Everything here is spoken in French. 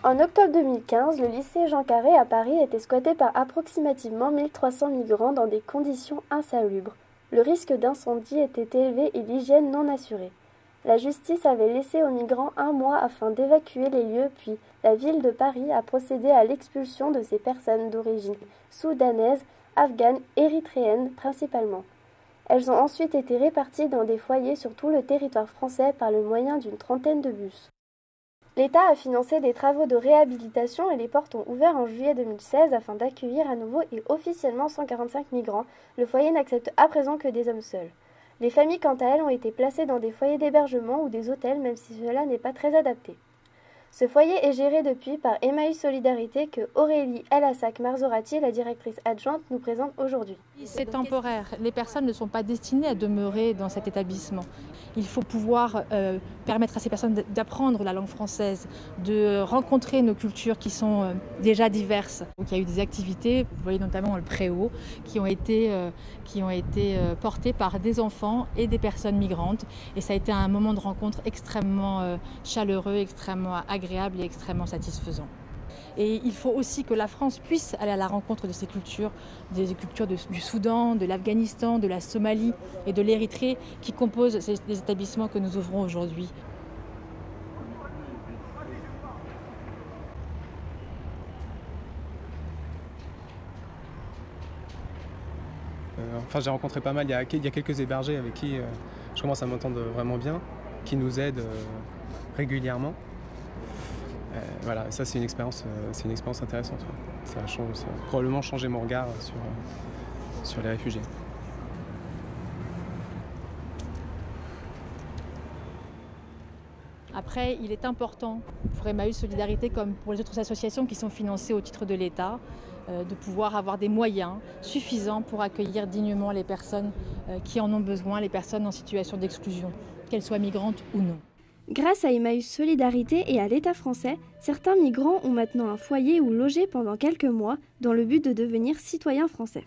En octobre 2015, le lycée Jean Carré à Paris était squatté par approximativement 1300 migrants dans des conditions insalubres. Le risque d'incendie était élevé et l'hygiène non assurée. La justice avait laissé aux migrants 1 mois afin d'évacuer les lieux, puis la ville de Paris a procédé à l'expulsion de ces personnes d'origine soudanaise, afghane, érythréenne principalement. Elles ont ensuite été réparties dans des foyers sur tout le territoire français par le moyen d'une trentaine de bus. L'État a financé des travaux de réhabilitation et les portes ont ouvert en juillet 2016 afin d'accueillir à nouveau et officiellement 145 migrants. Le foyer n'accepte à présent que des hommes seuls. Les familles, quant à elles, ont été placées dans des foyers d'hébergement ou des hôtels, même si cela n'est pas très adapté. Ce foyer est géré depuis par Emmaüs Solidarité que Aurélie Elassac-Marzorati, la directrice adjointe, nous présente aujourd'hui. C'est temporaire. Les personnes ne sont pas destinées à demeurer dans cet établissement. Il faut pouvoir permettre à ces personnes d'apprendre la langue française, de rencontrer nos cultures qui sont déjà diverses. Donc, il y a eu des activités, vous voyez notamment le Préau, qui ont été portées par des enfants et des personnes migrantes. Et ça a été un moment de rencontre extrêmement chaleureux, extrêmement agréable et extrêmement satisfaisant. Et il faut aussi que la France puisse aller à la rencontre de ces cultures, des cultures du Soudan, de l'Afghanistan, de la Somalie et de l'Érythrée qui composent les établissements que nous ouvrons aujourd'hui. J'ai rencontré pas mal, il y a quelques hébergés avec qui je commence à m'entendre vraiment bien, qui nous aident régulièrement. Voilà, ça c'est une expérience intéressante. Ça a probablement changé mon regard sur les réfugiés. Après, il est important pour Emmaüs Solidarité comme pour les autres associations qui sont financées au titre de l'État de pouvoir avoir des moyens suffisants pour accueillir dignement les personnes qui en ont besoin, les personnes en situation d'exclusion, qu'elles soient migrantes ou non. Grâce à Emmaüs Solidarité et à l'État français, certains migrants ont maintenant un foyer où loger pendant quelques mois dans le but de devenir citoyens français.